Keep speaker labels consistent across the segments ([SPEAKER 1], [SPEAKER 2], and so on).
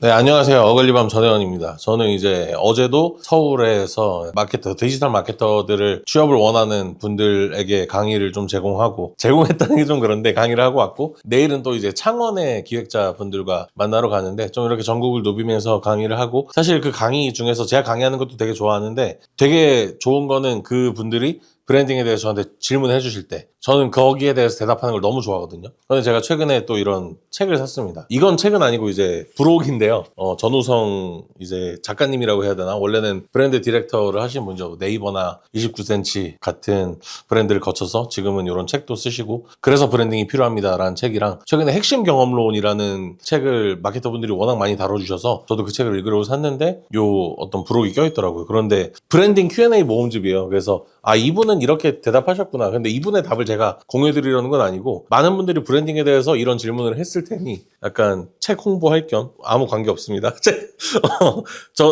[SPEAKER 1] 네, 안녕하세요. 어글리밤 전혜원입니다. 저는 이제 어제도 서울에서 마케터, 디지털 마케터들을 취업을 원하는 분들에게 강의를 좀 제공했다는 게 좀 그런데 강의를 하고 왔고, 내일은 또 이제 창원의 기획자분들과 만나러 가는데 좀 이렇게 전국을 누비면서 강의를 하고, 사실 그 강의 중에서 제가 강의하는 것도 되게 좋아하는데 되게 좋은 거는 그 분들이 브랜딩에 대해서 저한테 질문해 주실 때 저는 거기에 대해서 대답하는 걸 너무 좋아하거든요. 그런데 제가 최근에 또 이런 책을 샀습니다. 이건 책은 아니고 이제 부록인데요. 전우성 이제 작가님이라고 해야 되나? 원래는 브랜드 디렉터를 하신 분이죠. 네이버나 29cm 같은 브랜드를 거쳐서 지금은 이런 책도 쓰시고, 그래서 브랜딩이 필요합니다라는 책이랑 최근에 핵심 경험론이라는 책을 마케터분들이 워낙 많이 다뤄주셔서 저도 그 책을 읽으려고 샀는데 요 어떤 부록이 껴있더라고요. 그런데 브랜딩 Q&A 모음집이에요. 그래서 이분은 이렇게 대답하셨구나. 근데 이분의 답을 제가 공유해드리려는 건 아니고, 많은 분들이 브랜딩에 대해서 이런 질문을 했을 테니 약간 책 홍보할 겸, 아무 관계 없습니다.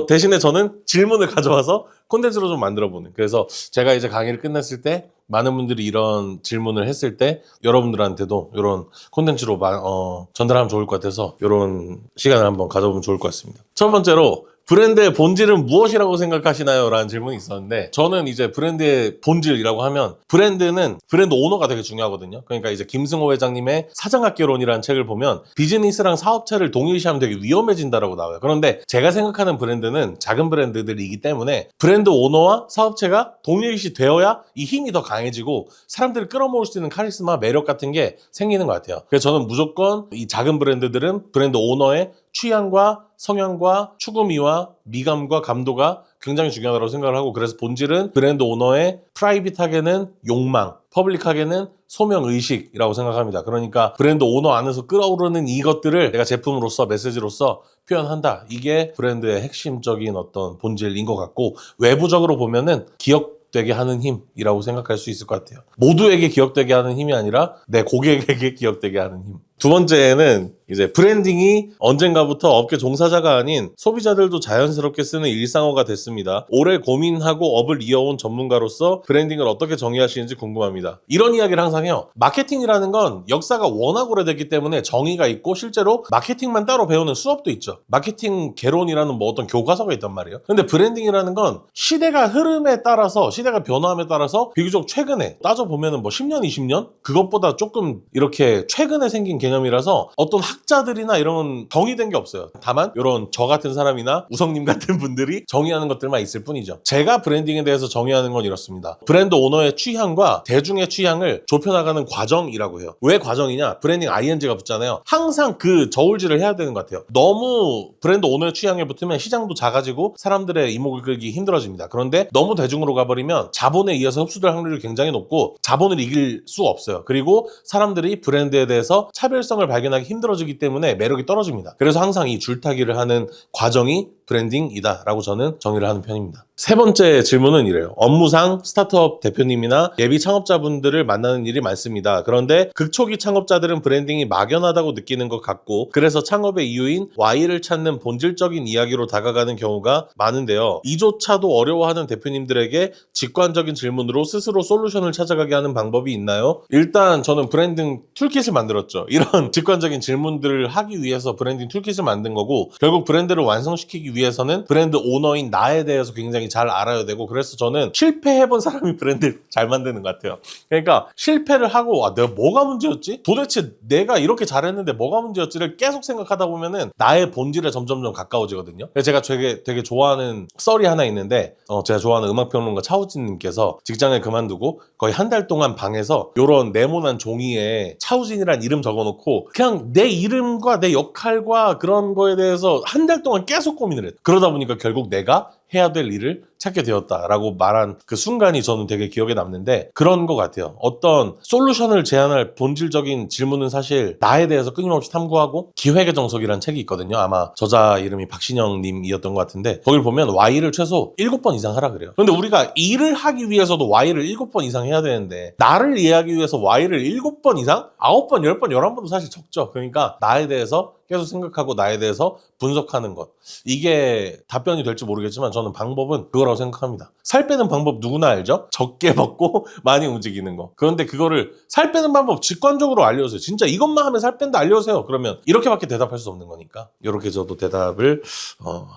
[SPEAKER 1] 대신에 저는 질문을 가져와서 콘텐츠로 좀 만들어보는. 그래서 제가 이제 강의를 끝냈을 때 많은 분들이 이런 질문을 했을 때 여러분들한테도 이런 콘텐츠로 전달하면 좋을 것 같아서 이런 시간을 한번 가져보면 좋을 것 같습니다. 첫 번째로, 브랜드의 본질은 무엇이라고 생각하시나요? 라는 질문이 있었는데, 저는 이제 브랜드의 본질이라고 하면 브랜드는 브랜드 오너가 되게 중요하거든요. 그러니까 이제 김승호 회장님의 사장학개론이라는 책을 보면 비즈니스랑 사업체를 동일시하면 되게 위험해진다라고 나와요. 그런데 제가 생각하는 브랜드는 작은 브랜드들이기 때문에 브랜드 오너와 사업체가 동일시 되어야 이 힘이 더 강해지고 사람들을 끌어모을 수 있는 카리스마, 매력 같은 게 생기는 것 같아요. 그래서 저는 무조건 이 작은 브랜드들은 브랜드 오너의 취향과 성향과 추구미와 미감과 감도가 굉장히 중요하다고 생각을 하고, 그래서 본질은 브랜드 오너의 프라이빗하게는 욕망, 퍼블릭하게는 소명의식이라고 생각합니다. 그러니까 브랜드 오너 안에서 끌어오르는 이것들을 내가 제품으로서, 메시지로서 표현한다. 이게 브랜드의 핵심적인 어떤 본질인 것 같고, 외부적으로 보면은 기억되게 하는 힘이라고 생각할 수 있을 것 같아요. 모두에게 기억되게 하는 힘이 아니라 내 고객에게 기억되게 하는 힘. 두 번째는 이제 브랜딩이 언젠가부터 업계 종사자가 아닌 소비자들도 자연스럽게 쓰는 일상어가 됐습니다. 오래 고민하고 업을 이어온 전문가로서 브랜딩을 어떻게 정의하시는지 궁금합니다. 이런 이야기를 항상 해요. 마케팅이라는 건 역사가 워낙 오래됐기 때문에 정의가 있고, 실제로 마케팅만 따로 배우는 수업도 있죠. 마케팅 개론이라는 뭐 어떤 교과서가 있단 말이에요. 근데 브랜딩이라는 건 시대가 흐름에 따라서, 시대가 변화함에 따라서 비교적 최근에 따져보면은 뭐 10년, 20년? 그것보다 조금 이렇게 최근에 생긴 개념이라서 어떤 학자들이나 이런 정의된 게 없어요. 다만 이런 저 같은 사람이나 우성님 같은 분들이 정의하는 것들만 있을 뿐이죠. 제가 브랜딩에 대해서 정의하는 건 이렇습니다. 브랜드 오너의 취향과 대중의 취향을 좁혀나가는 과정이라고 해요. 왜 과정이냐? 브랜딩 ing가 붙잖아요. 항상 그 저울질을 해야 되는 것 같아요. 너무 브랜드 오너의 취향에 붙으면 시장도 작아지고 사람들의 이목을 끌기 힘들어집니다. 그런데 너무 대중으로 가버리면 자본에 의해서 흡수될 확률이 굉장히 높고 자본을 이길 수 없어요. 그리고 사람들이 브랜드에 대해서 차별성을 발견하기 힘들어지기 때문에 매력이 떨어집니다. 그래서 항상 이 줄타기를 하는 과정이 브랜딩이다 라고 저는 정의를 하는 편입니다. 세 번째 질문은 이래요. 업무상 스타트업 대표님이나 예비 창업자분들을 만나는 일이 많습니다. 그런데 극초기 창업자들은 브랜딩이 막연하다고 느끼는 것 같고, 그래서 창업의 이유인 Y를 찾는 본질적인 이야기로 다가가는 경우가 많은데요. 이조차도 어려워하는 대표님들에게 직관적인 질문으로 스스로 솔루션을 찾아가게 하는 방법이 있나요? 일단 저는 브랜딩 툴킷을 만들었죠. 이런 직관적인 질문들을 하기 위해서 브랜딩 툴킷을 만든 거고, 결국 브랜드를 완성시키기 위해서는 브랜드 오너인 나에 대해서 굉장히 잘 알아야 되고, 그래서 저는 실패해본 사람이 브랜드를 잘 만드는 것 같아요. 그러니까 실패를 하고 내가 뭐가 문제였지? 도대체 내가 이렇게 잘했는데 뭐가 문제였지를 계속 생각하다 보면은 나의 본질에 점점점 가까워지거든요. 그래서 제가 되게 좋아하는 썰이 하나 있는데, 제가 좋아하는 음악평론가 차우진님께서 직장을 그만두고 거의 한 달 동안 방에서 요런 네모난 종이에 차우진이란 이름 적어놓고 그냥 내 이름과 내 역할과 그런 거에 대해서 한 달 동안 계속 고민을 했어요. 그러다 보니까 결국 내가 해야 될 일을 찾게 되었다라고 말한 그 순간이 저는 되게 기억에 남는데, 그런 것 같아요. 어떤 솔루션을 제안할 본질적인 질문은 사실 나에 대해서 끊임없이 탐구하고, 기획의 정석이라는 책이 있거든요. 아마 저자 이름이 박신영 님이었던 것 같은데, 거길 보면 Y를 최소 7번 이상 하라 그래요. 근데 우리가 일을 하기 위해서도 Y를 7번 이상 해야 되는데, 나를 이해하기 위해서 Y를 7번 이상? 9번, 10번, 11번도 사실 적죠. 그러니까 나에 대해서 계속 생각하고 나에 대해서 분석하는 것. 이게 답변이 될지 모르겠지만 저는 방법은 그거라고 생각합니다. 살 빼는 방법 누구나 알죠? 적게 먹고 많이 움직이는 거. 그런데 그거를 살 빼는 방법 직관적으로 알려주세요. 진짜 이것만 하면 살 뺀다 알려주세요. 그러면 이렇게밖에 대답할 수 없는 거니까 이렇게 저도 대답을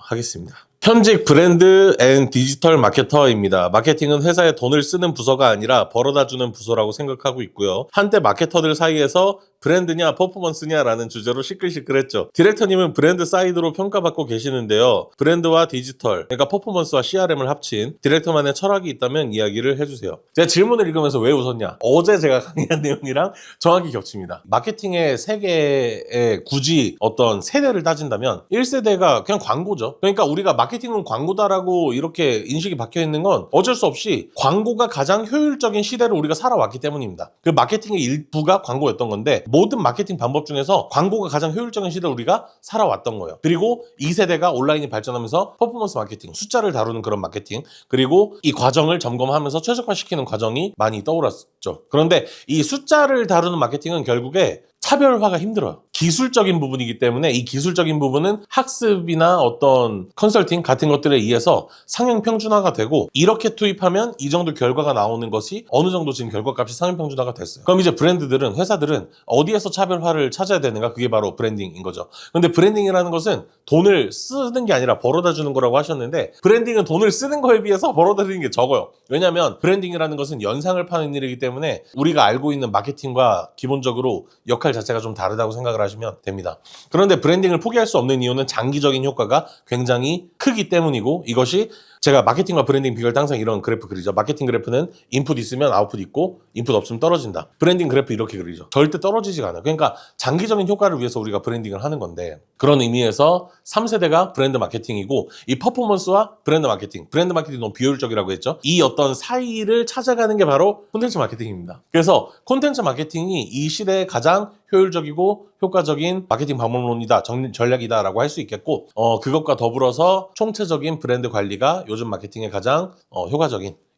[SPEAKER 1] 하겠습니다. 현직 브랜드 앤 디지털 마케터입니다. 마케팅은 회사에 돈을 쓰는 부서가 아니라 벌어다주는 부서라고 생각하고 있고요. 한때 마케터들 사이에서 브랜드냐 퍼포먼스냐라는 주제로 시끌시끌했죠. 디렉터님은 브랜드 사이드로 평가받고 계시는데요. 브랜드와 디지털, 그러니까 퍼포먼스와 CRM을 합친 디렉터만의 철학이 있다면 이야기를 해주세요. 제가 질문을 읽으면서 왜 웃었냐? 어제 제가 강의한 내용이랑 정확히 겹칩니다. 마케팅의 세계에 굳이 어떤 세대를 따진다면 1세대가 그냥 광고죠. 그러니까 우리가 마케팅은 광고다라고 이렇게 인식이 박혀있는 건 어쩔 수 없이 광고가 가장 효율적인 시대를 우리가 살아왔기 때문입니다. 그 마케팅의 일부가 광고였던 건데 모든 마케팅 방법 중에서 광고가 가장 효율적인 시대를 우리가 살아왔던 거예요. 그리고 2세대가 온라인이 발전하면서 퍼포먼스 마케팅, 숫자를 다루는 그런 마케팅, 그리고 이 과정을 점검하면서 최적화시키는 과정이 많이 떠올랐죠. 그런데 이 숫자를 다루는 마케팅은 결국에 차별화가 힘들어요. 기술적인 부분이기 때문에 이 기술적인 부분은 학습이나 어떤 컨설팅 같은 것들에 의해서 상향 평준화가 되고 이렇게 투입하면 이 정도 결과가 나오는 것이 어느 정도 지금 결과값이 상향 평준화가 됐어요. 그럼 이제 브랜드들은, 회사들은 어디에서 차별화를 찾아야 되는가? 그게 바로 브랜딩인 거죠. 근데 브랜딩이라는 것은 돈을 쓰는 게 아니라 벌어다 주는 거라고 하셨는데 브랜딩은 돈을 쓰는 거에 비해서 벌어다 주는 게 적어요. 왜냐하면 브랜딩이라는 것은 연상을 파는 일이기 때문에 우리가 알고 있는 마케팅과 기본적으로 역할 자체가 좀 다르다고 생각을 하시면 됩니다. 그런데 브랜딩을 포기할 수 없는 이유는 장기적인 효과가 굉장히 크기 때문이고, 이것이 제가 마케팅과 브랜딩 비교할 때 항상 이런 그래프 그리죠. 마케팅 그래프는 인풋 있으면 아웃풋 있고 인풋 없으면 떨어진다. 브랜딩 그래프 이렇게 그리죠. 절대 떨어지지가 않아요. 그러니까 장기적인 효과를 위해서 우리가 브랜딩을 하는 건데, 그런 의미에서 3세대가 브랜드 마케팅이고 이 퍼포먼스와 브랜드 마케팅 너무 비효율적이라고 했죠. 이 어떤 사이를 찾아가는 게 바로 콘텐츠 마케팅입니다. 그래서 콘텐츠 마케팅이 이 시대에 가장 효율적이고 효과적인 마케팅 방법론이다, 전략이다라고 할 수 있겠고, 그것과 더불어서 총체적인 브랜드 관리가 요즘 마케팅의 가장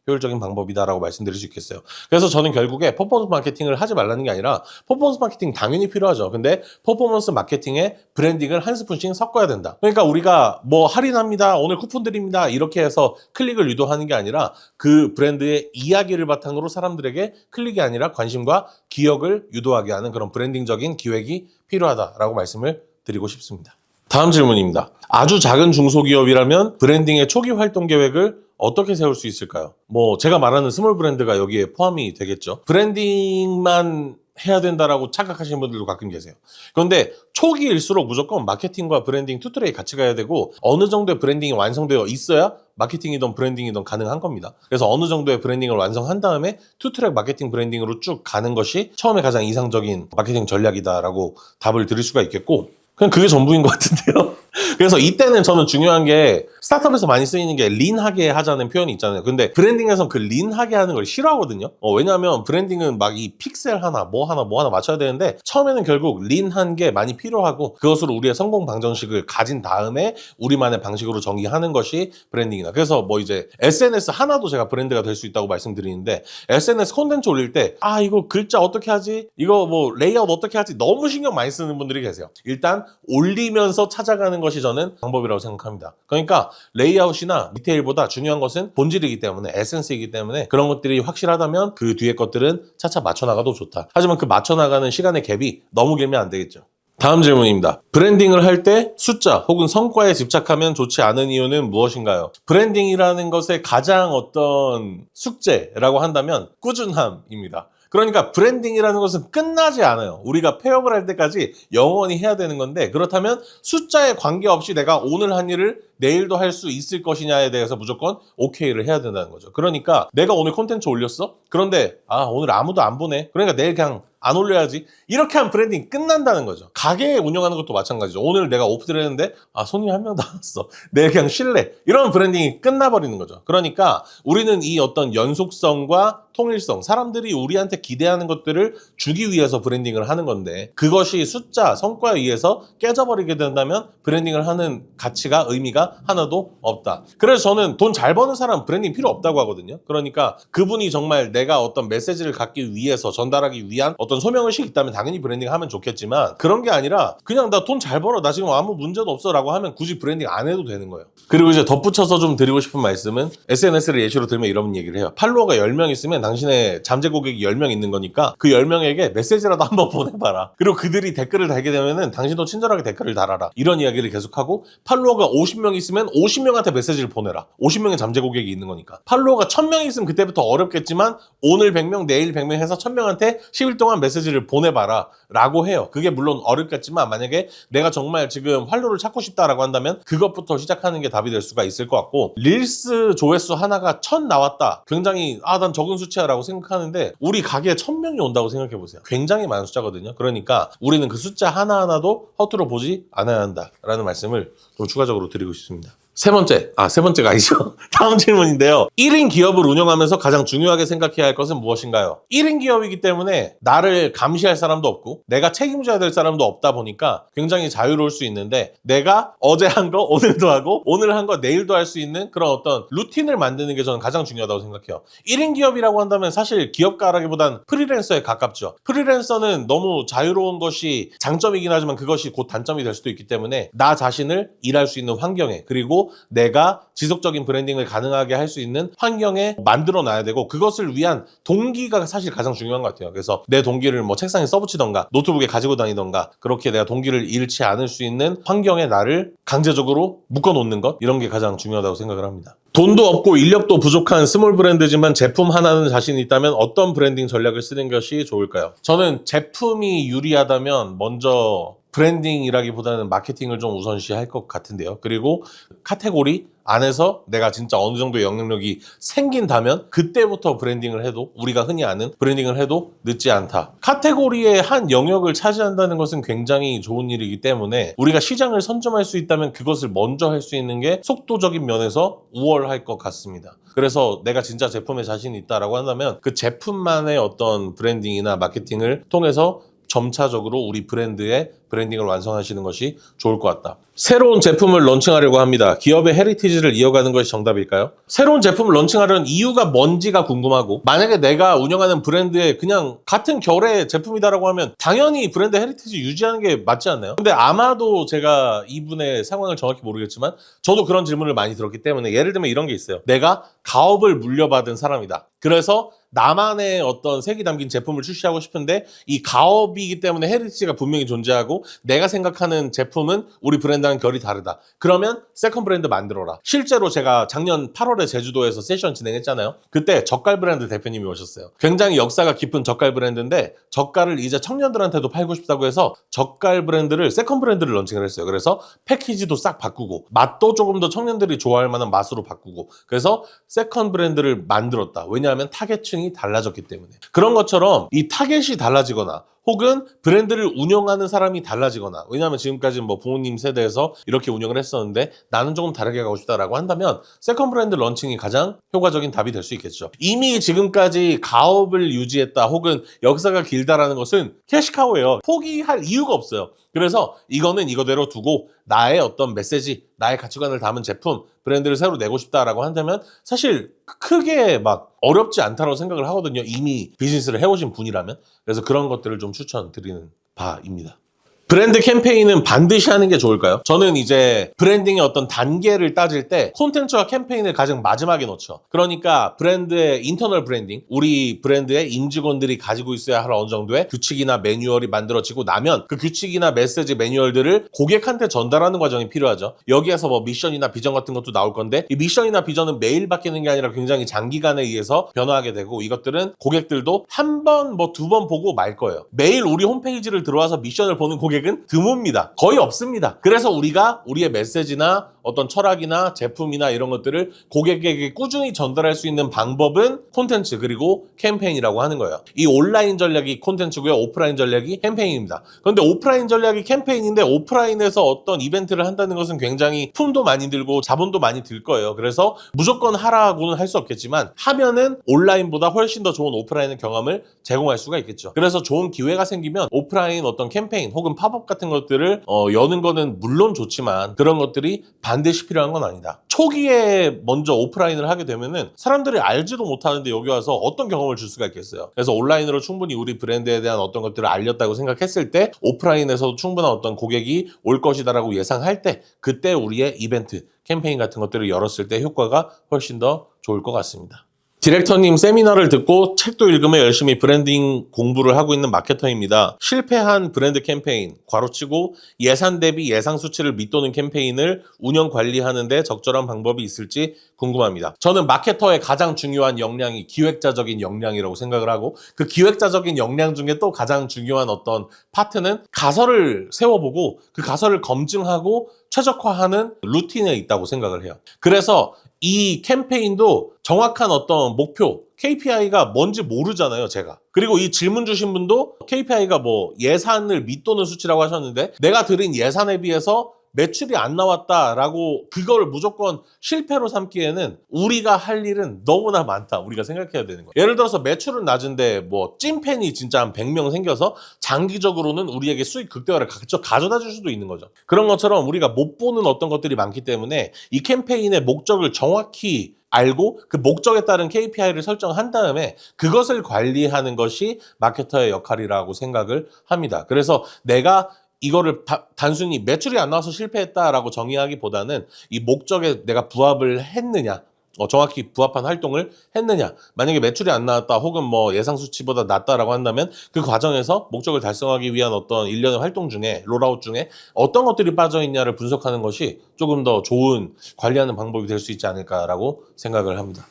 [SPEAKER 1] 효율적인 방법이다라고 말씀드릴 수 있겠어요. 그래서 저는 결국에 퍼포먼스 마케팅을 하지 말라는 게 아니라, 퍼포먼스 마케팅 당연히 필요하죠. 근데 퍼포먼스 마케팅에 브랜딩을 한 스푼씩 섞어야 된다. 그러니까 우리가 뭐 할인합니다, 오늘 쿠폰 드립니다, 이렇게 해서 클릭을 유도하는 게 아니라 그 브랜드의 이야기를 바탕으로 사람들에게 클릭이 아니라 관심과 기억을 유도하게 하는 그런 브랜딩적인 기획이 필요하다라고 말씀을 드리고 싶습니다. 다음 질문입니다. 아주 작은 중소기업이라면 브랜딩의 초기 활동 계획을 어떻게 세울 수 있을까요? 제가 말하는 스몰 브랜드가 여기에 포함이 되겠죠. 브랜딩만 해야 된다라고 착각하시는 분들도 가끔 계세요. 그런데 초기일수록 무조건 마케팅과 브랜딩 투트랙이 같이 가야 되고, 어느 정도의 브랜딩이 완성되어 있어야 마케팅이든 브랜딩이든 가능한 겁니다. 그래서 어느 정도의 브랜딩을 완성한 다음에 투트랙 마케팅 브랜딩으로 쭉 가는 것이 처음에 가장 이상적인 마케팅 전략이다라고 답을 드릴 수가 있겠고, 그냥 그게 전부인 것 같은데요. 그래서 이때는 저는 중요한 게, 스타트업에서 많이 쓰이는 게 린하게 하자는 표현이 있잖아요. 근데 브랜딩에서는 그 린하게 하는 걸 싫어하거든요. 왜냐하면 브랜딩은 막 이 픽셀 하나 뭐 하나 맞춰야 되는데, 처음에는 결국 린한 게 많이 필요하고, 그것으로 우리의 성공 방정식을 가진 다음에 우리만의 방식으로 전개하는 것이 브랜딩이다. 그래서 이제 SNS 하나도 제가 브랜드가 될 수 있다고 말씀드리는데, SNS 콘텐츠 올릴 때 이거 글자 어떻게 하지? 이거 레이아웃 어떻게 하지? 너무 신경 많이 쓰는 분들이 계세요. 일단 올리면서 찾아가는 것이 저는 방법이라고 생각합니다. 그러니까 레이아웃이나 디테일보다 중요한 것은 본질이기 때문에, 에센스이기 때문에, 그런 것들이 확실하다면 그 뒤에 것들은 차차 맞춰나가도 좋다. 하지만 그 맞춰나가는 시간의 갭이 너무 길면 안 되겠죠. 다음 질문입니다. 브랜딩을 할 때 숫자 혹은 성과에 집착하면 좋지 않은 이유는 무엇인가요? 브랜딩이라는 것의 가장 어떤 숙제라고 한다면 꾸준함입니다. 그러니까 브랜딩이라는 것은 끝나지 않아요. 우리가 폐업을 할 때까지 영원히 해야 되는 건데, 그렇다면 숫자에 관계없이 내가 오늘 한 일을 내일도 할 수 있을 것이냐에 대해서 무조건 오케이를 해야 된다는 거죠. 그러니까 내가 오늘 콘텐츠 올렸어? 그런데 오늘 아무도 안 보네. 그러니까 내일 그냥 안 올려야지. 이렇게 하면 브랜딩이 끝난다는 거죠. 가게 운영하는 것도 마찬가지죠. 오늘 내가 오픈을 했는데 손님이 한 명도 안 왔어. 내일 그냥 쉴래. 이러면 브랜딩이 끝나버리는 거죠. 그러니까 우리는 이 어떤 연속성과 통일성, 사람들이 우리한테 기대하는 것들을 주기 위해서 브랜딩을 하는 건데, 그것이 숫자, 성과에 의해서 깨져버리게 된다면 브랜딩을 하는 가치가, 의미가 하나도 없다. 그래서 저는 돈 잘 버는 사람 브랜딩 필요 없다고 하거든요. 그러니까 그분이 정말 내가 어떤 메시지를 갖기 위해서, 전달하기 위한 어떤 어떤 소명의식이 있다면 당연히 브랜딩 하면 좋겠지만 그런 게 아니라 그냥 나 돈 잘 벌어 나 지금 아무 문제도 없어 라고 하면 굳이 브랜딩 안 해도 되는 거예요. 그리고 이제 덧붙여서 좀 드리고 싶은 말씀은 SNS를 예시로 들면 이런 얘기를 해요. 팔로워가 10명 있으면 당신의 잠재 고객이 10명 있는 거니까 그 10명에게 메시지라도 한번 보내봐라. 그리고 그들이 댓글을 달게 되면은 당신도 친절하게 댓글을 달아라. 이런 이야기를 계속하고 팔로워가 50명 있으면 50명한테 메시지를 보내라. 50명의 잠재 고객이 있는 거니까. 팔로워가 1000명 있으면 그때부터 어렵겠지만 오늘 100명 내일 100명 해서 1000명한테 10일 동안 메시지를 보내봐라 라고 해요. 그게 물론 어렵겠지만 만약에 내가 정말 지금 활로를 찾고 싶다라고 한다면 그것부터 시작하는 게 답이 될 수가 있을 것 같고 릴스 조회수 하나가 1000 나왔다. 굉장히 난 적은 수치야 라고 생각하는데 우리 가게에 1000명이 온다고 생각해 보세요. 굉장히 많은 숫자거든요. 그러니까 우리는 그 숫자 하나하나도 허투루 보지 않아야 한다라는 말씀을 좀 추가적으로 드리고 싶습니다. 세 번째가 아니죠. 다음 질문인데요. 1인 기업을 운영하면서 가장 중요하게 생각해야 할 것은 무엇인가요? 1인 기업이기 때문에 나를 감시할 사람도 없고 내가 책임져야 될 사람도 없다 보니까 굉장히 자유로울 수 있는데 내가 어제 한 거 오늘도 하고 오늘 한 거 내일도 할 수 있는 그런 어떤 루틴을 만드는 게 저는 가장 중요하다고 생각해요. 1인 기업이라고 한다면 사실 기업가라기보단 프리랜서에 가깝죠. 프리랜서는 너무 자유로운 것이 장점이긴 하지만 그것이 곧 단점이 될 수도 있기 때문에 나 자신을 일할 수 있는 환경에 그리고 내가 지속적인 브랜딩을 가능하게 할 수 있는 환경에 만들어 놔야 되고 그것을 위한 동기가 사실 가장 중요한 것 같아요. 그래서 내 동기를 뭐 책상에 써붙이던가 노트북에 가지고 다니던가 그렇게 내가 동기를 잃지 않을 수 있는 환경에 나를 강제적으로 묶어놓는 것 이런 게 가장 중요하다고 생각을 합니다. 돈도 없고 인력도 부족한 스몰 브랜드지만 제품 하나는 자신 있다면 어떤 브랜딩 전략을 쓰는 것이 좋을까요? 저는 제품이 유리하다면 먼저 브랜딩이라기보다는 마케팅을 좀 우선시할 것 같은데요. 그리고 카테고리 안에서 내가 진짜 어느 정도의 영향력이 생긴다면 그때부터 브랜딩을 해도 우리가 흔히 아는 브랜딩을 해도 늦지 않다. 카테고리의 한 영역을 차지한다는 것은 굉장히 좋은 일이기 때문에 우리가 시장을 선점할 수 있다면 그것을 먼저 할 수 있는 게 속도적인 면에서 우월할 것 같습니다. 그래서 내가 진짜 제품에 자신이 있다라고 한다면 그 제품만의 어떤 브랜딩이나 마케팅을 통해서 점차적으로 우리 브랜드의 브랜딩을 완성하시는 것이 좋을 것 같다. 새로운 제품을 런칭하려고 합니다. 기업의 헤리티지를 이어가는 것이 정답일까요? 새로운 제품을 런칭하려는 이유가 뭔지가 궁금하고 만약에 내가 운영하는 브랜드에 그냥 같은 결의 제품이다라고 하면 당연히 브랜드 헤리티지 유지하는 게 맞지 않나요? 근데 아마도 제가 이분의 상황을 정확히 모르겠지만 저도 그런 질문을 많이 들었기 때문에 예를 들면 이런 게 있어요. 내가 가업을 물려받은 사람이다. 그래서 나만의 어떤 색이 담긴 제품을 출시하고 싶은데 이 가업이기 때문에 헤리티지가 분명히 존재하고 내가 생각하는 제품은 우리 브랜드랑 결이 다르다. 그러면 세컨 브랜드 만들어라. 실제로 제가 작년 8월에 제주도에서 세션 진행했잖아요. 그때 젓갈 브랜드 대표님이 오셨어요. 굉장히 역사가 깊은 젓갈 브랜드인데 젓갈을 이제 청년들한테도 팔고 싶다고 해서 젓갈 브랜드를 세컨 브랜드를 런칭을 했어요. 그래서 패키지도 싹 바꾸고 맛도 조금 더 청년들이 좋아할 만한 맛으로 바꾸고 그래서 세컨 브랜드를 만들었다. 왜냐하면 타겟층이 달라졌기 때문에. 그런 것처럼 이 타겟이 달라지거나 혹은 브랜드를 운영하는 사람이 달라지거나 왜냐하면 지금까지 뭐 부모님 세대에서 이렇게 운영을 했었는데 나는 조금 다르게 가고 싶다라고 한다면 세컨 브랜드 런칭이 가장 효과적인 답이 될 수 있겠죠. 이미 지금까지 가업을 유지했다 혹은 역사가 길다라는 것은 캐시카우예요. 포기할 이유가 없어요. 그래서 이거는 이거대로 두고 나의 어떤 메시지, 나의 가치관을 담은 제품, 브랜드를 새로 내고 싶다라고 한다면 사실 크게 막 어렵지 않다고 생각을 하거든요. 이미 비즈니스를 해오신 분이라면. 그래서 그런 것들을 좀 추천드리는 바입니다. 브랜드 캠페인은 반드시 하는 게 좋을까요? 저는 이제 브랜딩의 어떤 단계를 따질 때 콘텐츠와 캠페인을 가장 마지막에 넣죠. 그러니까 브랜드의 인터널 브랜딩, 우리 브랜드의 임직원들이 가지고 있어야 할 어느 정도의 규칙이나 매뉴얼이 만들어지고 나면 그 규칙이나 메시지 매뉴얼들을 고객한테 전달하는 과정이 필요하죠. 여기에서 뭐 미션이나 비전 같은 것도 나올 건데 이 미션이나 비전은 매일 바뀌는 게 아니라 굉장히 장기간에 의해서 변화하게 되고 이것들은 고객들도 한 번 뭐 두 번 보고 말 거예요. 매일 우리 홈페이지를 들어와서 미션을 보는 고객은 드뭅니다. 거의 없습니다. 그래서 우리가 우리의 메시지나 어떤 철학이나 제품이나 이런 것들을 고객에게 꾸준히 전달할 수 있는 방법은 콘텐츠 그리고 캠페인이라고 하는 거예요. 이 온라인 전략이 콘텐츠고요. 오프라인 전략이 캠페인입니다. 그런데 오프라인 전략이 캠페인인데 오프라인에서 어떤 이벤트를 한다는 것은 굉장히 품도 많이 들고 자본도 많이 들 거예요. 그래서 무조건 하라고는 할 수 없겠지만 하면은 온라인보다 훨씬 더 좋은 오프라인 경험을 제공할 수가 있겠죠. 그래서 좋은 기회가 생기면 오프라인 어떤 캠페인 혹은 팝업 같은 것들을 여는 거는 물론 좋지만 그런 것들이 반드시 필요한 건 아니다. 초기에 먼저 오프라인을 하게 되면은 사람들이 알지도 못하는데 여기 와서 어떤 경험을 줄 수가 있겠어요. 그래서 온라인으로 충분히 우리 브랜드에 대한 어떤 것들을 알렸다고 생각했을 때 오프라인에서도 충분한 어떤 고객이 올 것이다라고 예상할 때 그때 우리의 이벤트, 캠페인 같은 것들을 열었을 때 효과가 훨씬 더 좋을 것 같습니다. 디렉터님 세미나를 듣고 책도 읽으며 열심히 브랜딩 공부를 하고 있는 마케터입니다. 실패한 브랜드 캠페인, 괄호치고 예산 대비 예상 수치를 밑도는 캠페인을 운영 관리하는데 적절한 방법이 있을지 궁금합니다. 저는 마케터의 가장 중요한 역량이 기획자적인 역량이라고 생각을 하고 그 기획자적인 역량 중에 또 가장 중요한 어떤 파트는 가설을 세워보고 그 가설을 검증하고 최적화하는 루틴에 있다고 생각을 해요. 그래서 이 캠페인도 정확한 어떤 목표, KPI가 뭔지 모르잖아요, 제가. 그리고 이 질문 주신 분도 KPI가 뭐 예산을 밑도는 수치라고 하셨는데 내가 드린 예산에 비해서 매출이 안 나왔다라고 그걸 무조건 실패로 삼기에는 우리가 할 일은 너무나 많다. 우리가 생각해야 되는 거예요. 예를 들어서 매출은 낮은데 뭐 찐팬이 진짜 한 100명 생겨서 장기적으로는 우리에게 수익 극대화를 가져다 줄 수도 있는 거죠. 그런 것처럼 우리가 못 보는 어떤 것들이 많기 때문에 이 캠페인의 목적을 정확히 알고 그 목적에 따른 KPI를 설정한 다음에 그것을 관리하는 것이 마케터의 역할이라고 생각을 합니다. 그래서 내가 이거를 단순히 매출이 안 나와서 실패했다라고 정의하기보다는 이 목적에 내가 부합을 했느냐, 정확히 부합한 활동을 했느냐. 만약에 매출이 안 나왔다 혹은 뭐 예상 수치보다 낮다라고 한다면 그 과정에서 목적을 달성하기 위한 어떤 일련의 활동 중에 롤아웃 중에 어떤 것들이 빠져있냐를 분석하는 것이 조금 더 좋은 관리하는 방법이 될 수 있지 않을까라고 생각을 합니다.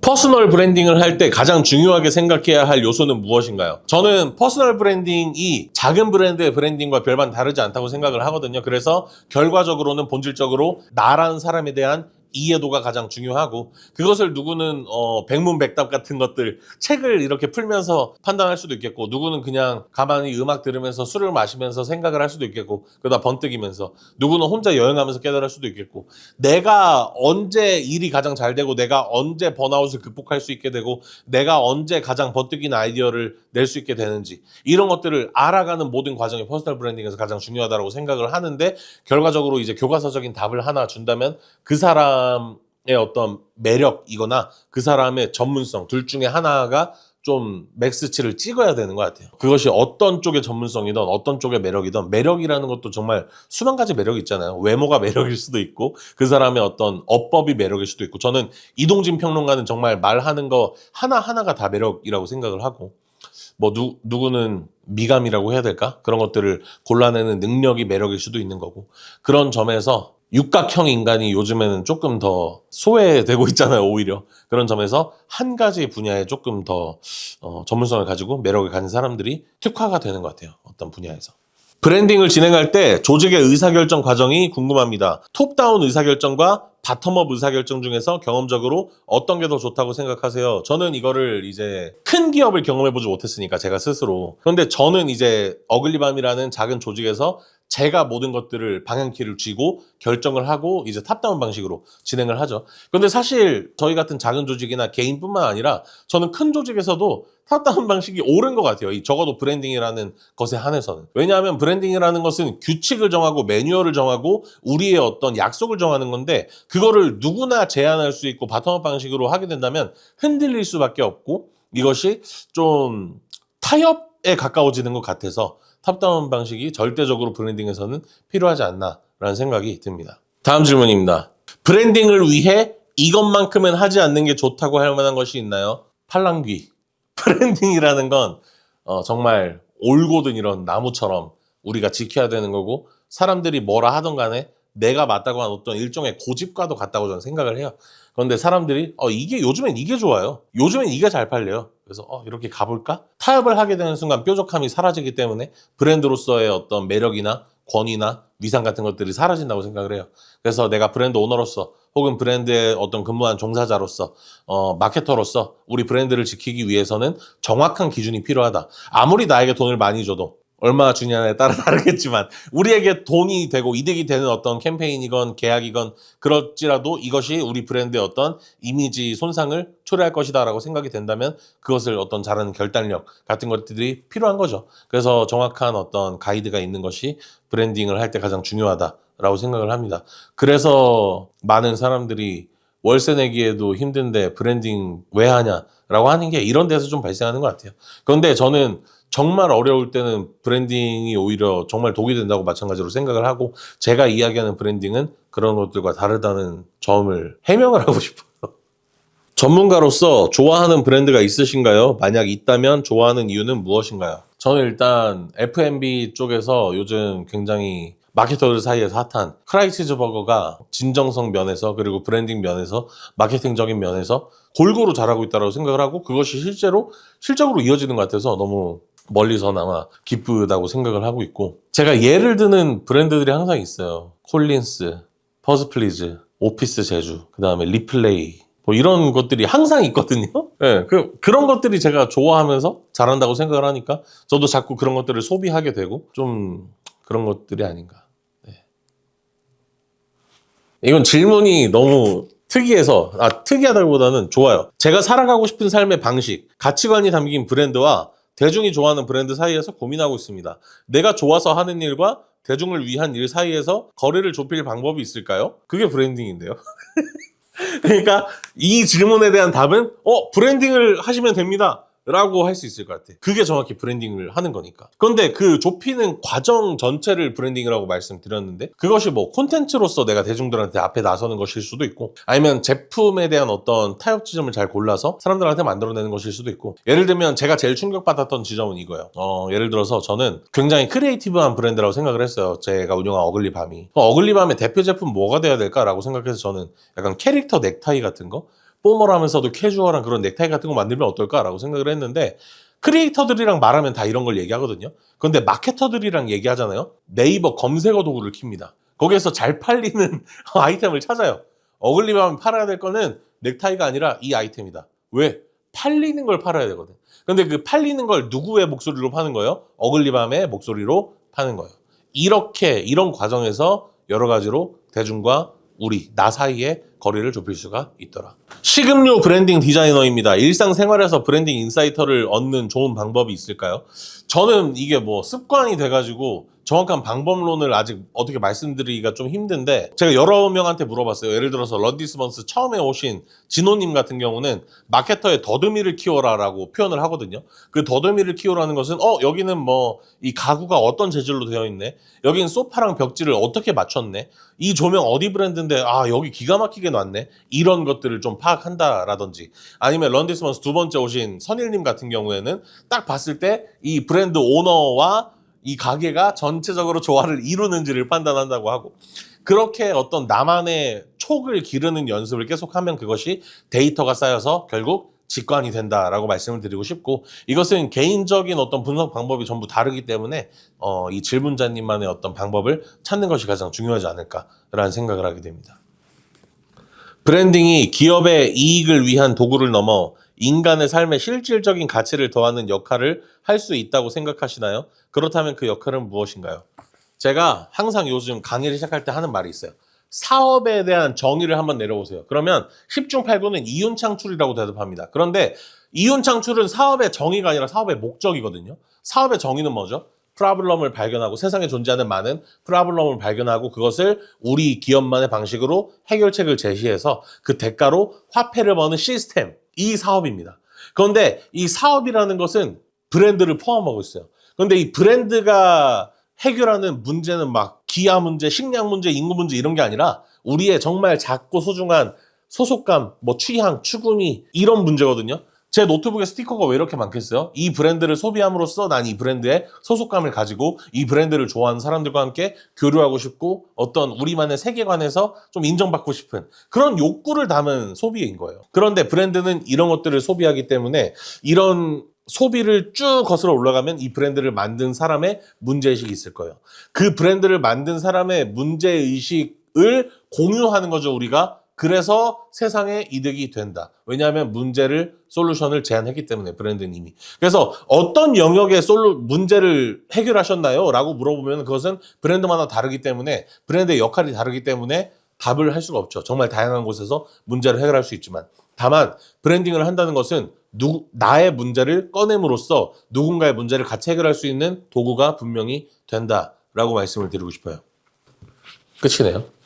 [SPEAKER 1] 퍼스널 브랜딩을 할 때 가장 중요하게 생각해야 할 요소는 무엇인가요? 저는 퍼스널 브랜딩이 작은 브랜드의 브랜딩과 별반 다르지 않다고 생각을 하거든요. 그래서 결과적으로는 본질적으로 나라는 사람에 대한 이해도가 가장 중요하고 그것을 누구는 백문백답 같은 것들 책을 이렇게 풀면서 판단할 수도 있겠고 누구는 그냥 가만히 음악 들으면서 술을 마시면서 생각을 할 수도 있겠고 그러다 번뜩이면서 누구는 혼자 여행하면서 깨달을 수도 있겠고 내가 언제 일이 가장 잘 되고 내가 언제 번아웃을 극복할 수 있게 되고 내가 언제 가장 번뜩이는 아이디어를 낼 수 있게 되는지 이런 것들을 알아가는 모든 과정이 퍼스널 브랜딩에서 가장 중요하다고 생각을 하는데 결과적으로 이제 교과서적인 답을 하나 준다면 그 사람의 어떤 매력이거나 그 사람의 전문성 둘 중에 하나가 좀 맥스치를 찍어야 되는 것 같아요. 그것이 어떤 쪽의 전문성이든 어떤 쪽의 매력이든 매력이라는 것도 정말 수만 가지 매력이 있잖아요. 외모가 매력일 수도 있고 그 사람의 어떤 어법이 매력일 수도 있고 저는 이동진 평론가는 정말 말하는 거 하나하나가 다 매력이라고 생각을 하고 뭐 누구는 미감이라고 해야 될까? 그런 것들을 골라내는 능력이 매력일 수도 있는 거고 그런 점에서 육각형 인간이 요즘에는 조금 더 소외되고 있잖아요, 오히려. 그런 점에서 한 가지 분야에 조금 더 전문성을 가지고 매력을 가진 사람들이 특화가 되는 것 같아요, 어떤 분야에서. 브랜딩을 진행할 때 조직의 의사결정 과정이 궁금합니다. 톱다운 의사결정과 바텀업 의사결정 중에서 경험적으로 어떤 게 더 좋다고 생각하세요? 저는 이거를 이제 큰 기업을 경험해보지 못했으니까 제가 스스로. 그런데 저는 이제 어글리밤이라는 작은 조직에서 제가 모든 것들을 방향키를 쥐고 결정을 하고 이제 탑다운 방식으로 진행을 하죠. 그런데 사실 저희 같은 작은 조직이나 개인뿐만 아니라 저는 큰 조직에서도 탑다운 방식이 옳은 것 같아요. 적어도 브랜딩이라는 것에 한해서는. 왜냐하면 브랜딩이라는 것은 규칙을 정하고 매뉴얼을 정하고 우리의 어떤 약속을 정하는 건데 그거를 누구나 제한할 수 있고 바텀업 방식으로 하게 된다면 흔들릴 수밖에 없고 이것이 좀 타협에 가까워지는 것 같아서 탑다운 방식이 절대적으로 브랜딩에서는 필요하지 않나라는 생각이 듭니다. 다음 질문입니다. 브랜딩을 위해 이것만큼은 하지 않는 게 좋다고 할 만한 것이 있나요? 팔랑귀. 브랜딩이라는 건 정말 올곧은 이런 나무처럼 우리가 지켜야 되는 거고 사람들이 뭐라 하던 간에 내가 맞다고 한 어떤 일종의 고집과도 같다고 저는 생각을 해요. 그런데 사람들이 요즘엔 이게 좋아요. 요즘엔 이게 잘 팔려요. 그래서 이렇게 가볼까? 타협을 하게 되는 순간 뾰족함이 사라지기 때문에 브랜드로서의 어떤 매력이나 권위나 위상 같은 것들이 사라진다고 생각을 해요. 그래서 내가 브랜드 오너로서 혹은 브랜드의 어떤 근무한 종사자로서 마케터로서 우리 브랜드를 지키기 위해서는 정확한 기준이 필요하다. 아무리 나에게 돈을 많이 줘도 얼마 주냐에 따라 다르겠지만 우리에게 돈이 되고 이득이 되는 어떤 캠페인이건 계약이건 그럴지라도 이것이 우리 브랜드의 어떤 이미지 손상을 초래할 것이다 라고 생각이 된다면 그것을 어떤 잘하는 결단력 같은 것들이 필요한 거죠. 그래서 정확한 어떤 가이드가 있는 것이 브랜딩을 할 때 가장 중요하다라고 생각을 합니다. 그래서 많은 사람들이 월세 내기에도 힘든데 브랜딩 왜 하냐라고 하는 게 이런 데서 좀 발생하는 것 같아요. 그런데 저는 정말 어려울 때는 브랜딩이 오히려 정말 독이 된다고 마찬가지로 생각을 하고 제가 이야기하는 브랜딩은 그런 것들과 다르다는 점을 해명을 하고 싶어요. 전문가로서 좋아하는 브랜드가 있으신가요? 만약 있다면 좋아하는 이유는 무엇인가요? 저는 일단 F&B 쪽에서 요즘 굉장히 마케터들 사이에서 핫한 크라이치즈 버거가 진정성 면에서 그리고 브랜딩 면에서 마케팅적인 면에서 골고루 잘하고 있다고 생각을 하고 그것이 실적으로 이어지는 것 같아서 너무 멀리서나마 기쁘다고 생각을 하고 있고 제가 예를 드는 브랜드들이 항상 있어요. 콜린스, 퍼즈플리즈, 오피스 제주, 그 다음에 리플레이 뭐 이런 것들이 항상 있거든요. 네, 그런 것들이 제가 좋아하면서 잘한다고 생각을 하니까 저도 자꾸 그런 것들을 소비하게 되고 좀 그런 것들이 아닌가. 네. 이건 질문이 너무 특이해서 특이하다기보다는 좋아요. 제가 살아가고 싶은 삶의 방식, 가치관이 담긴 브랜드와 대중이 좋아하는 브랜드 사이에서 고민하고 있습니다. 내가 좋아서 하는 일과 대중을 위한 일 사이에서 거리를 좁힐 방법이 있을까요? 그게 브랜딩인데요. 그러니까 이 질문에 대한 답은 브랜딩을 하시면 됩니다 라고 할 수 있을 것 같아. 그게 정확히 브랜딩을 하는 거니까. 그런데 그 좁히는 과정 전체를 브랜딩이라고 말씀드렸는데 그것이 뭐 콘텐츠로서 내가 대중들한테 앞에 나서는 것일 수도 있고 아니면 제품에 대한 어떤 타협 지점을 잘 골라서 사람들한테 만들어내는 것일 수도 있고 예를 들면 제가 제일 충격받았던 지점은 이거예요. 예를 들어서 저는 굉장히 크리에이티브한 브랜드라고 생각을 했어요. 제가 운영한 어글리밤이. 어글리밤의 대표 제품 뭐가 돼야 될까라고 생각해서 저는 약간 캐릭터 넥타이 같은 거 포멀하면서도 캐주얼한 그런 넥타이 같은 거 만들면 어떨까라고 생각을 했는데 크리에이터들이랑 말하면 다 이런 걸 얘기하거든요. 그런데 마케터들이랑 얘기하잖아요. 네이버 검색어 도구를 킵니다. 거기에서 잘 팔리는 아이템을 찾아요. 어글리밤 팔아야 될 거는 넥타이가 아니라 이 아이템이다. 왜? 팔리는 걸 팔아야 되거든. 근데 그 팔리는 걸 누구의 목소리로 파는 거예요? 어글리밤의 목소리로 파는 거예요. 이런 과정에서 여러 가지로 대중과 나 사이에 거리를 좁힐 수가 있더라. 식음료 브랜딩 디자이너입니다. 일상생활에서 브랜딩 인사이터를 얻는 좋은 방법이 있을까요? 저는 이게 뭐 습관이 돼가지고 정확한 방법론을 아직 어떻게 말씀드리기가 좀 힘든데 제가 여러 명한테 물어봤어요. 예를 들어서 런디스먼스 처음에 오신 진호님 같은 경우는 마케터의 더듬이를 키워라 라고 표현을 하거든요. 그 더듬이를 키우라는 것은 여기는 뭐 이 가구가 어떤 재질로 되어 있네, 여기는 소파랑 벽지를 어떻게 맞췄네, 이 조명 어디 브랜드인데 여기 기가 막히게 놨네, 이런 것들을 좀 파악한다라든지 아니면 런디스먼스 두 번째 오신 선일님 같은 경우에는 딱 봤을 때 이 브랜드 오너와 이 가게가 전체적으로 조화를 이루는지를 판단한다고 하고 그렇게 어떤 나만의 촉을 기르는 연습을 계속하면 그것이 데이터가 쌓여서 결국 직관이 된다라고 말씀을 드리고 싶고 이것은 개인적인 어떤 분석 방법이 전부 다르기 때문에 이 질문자님만의 어떤 방법을 찾는 것이 가장 중요하지 않을까라는 생각을 하게 됩니다. 브랜딩이 기업의 이익을 위한 도구를 넘어 인간의 삶에 실질적인 가치를 더하는 역할을 할 수 있다고 생각하시나요? 그렇다면 그 역할은 무엇인가요? 제가 항상 요즘 강의를 시작할 때 하는 말이 있어요. 사업에 대한 정의를 한번 내려보세요. 그러면 10중 8구는 이윤 창출이라고 대답합니다. 그런데 이윤 창출은 사업의 정의가 아니라 사업의 목적이거든요. 사업의 정의는 뭐죠? 프라블럼을 발견하고 세상에 존재하는 많은 프라블럼을 발견하고 그것을 우리 기업만의 방식으로 해결책을 제시해서 그 대가로 화폐를 버는 시스템, 이 사업입니다. 그런데 이 사업이라는 것은 브랜드를 포함하고 있어요. 그런데 이 브랜드가 해결하는 문제는 막 기아 문제, 식량 문제, 인구 문제 이런 게 아니라 우리의 정말 작고 소중한 소속감, 뭐 취향, 추구미 이런 문제거든요. 제 노트북에 스티커가 왜 이렇게 많겠어요? 이 브랜드를 소비함으로써 난 이 브랜드의 소속감을 가지고 이 브랜드를 좋아하는 사람들과 함께 교류하고 싶고 어떤 우리만의 세계관에서 좀 인정받고 싶은 그런 욕구를 담은 소비인 거예요. 그런데 브랜드는 이런 것들을 소비하기 때문에 이런 소비를 쭉 거슬러 올라가면 이 브랜드를 만든 사람의 문제의식이 있을 거예요. 그 브랜드를 만든 사람의 문제의식을 공유하는 거죠. 우리가 그래서 세상에 이득이 된다. 왜냐하면 솔루션을 제안했기 때문에 브랜드님이. 그래서 어떤 영역의 문제를 해결하셨나요? 라고 물어보면 그것은 브랜드마다 다르기 때문에 브랜드의 역할이 다르기 때문에 답을 할 수가 없죠. 정말 다양한 곳에서 문제를 해결할 수 있지만. 다만 브랜딩을 한다는 것은 나의 문제를 꺼냄으로써 누군가의 문제를 같이 해결할 수 있는 도구가 분명히 된다라고 말씀을 드리고 싶어요. 끝이네요.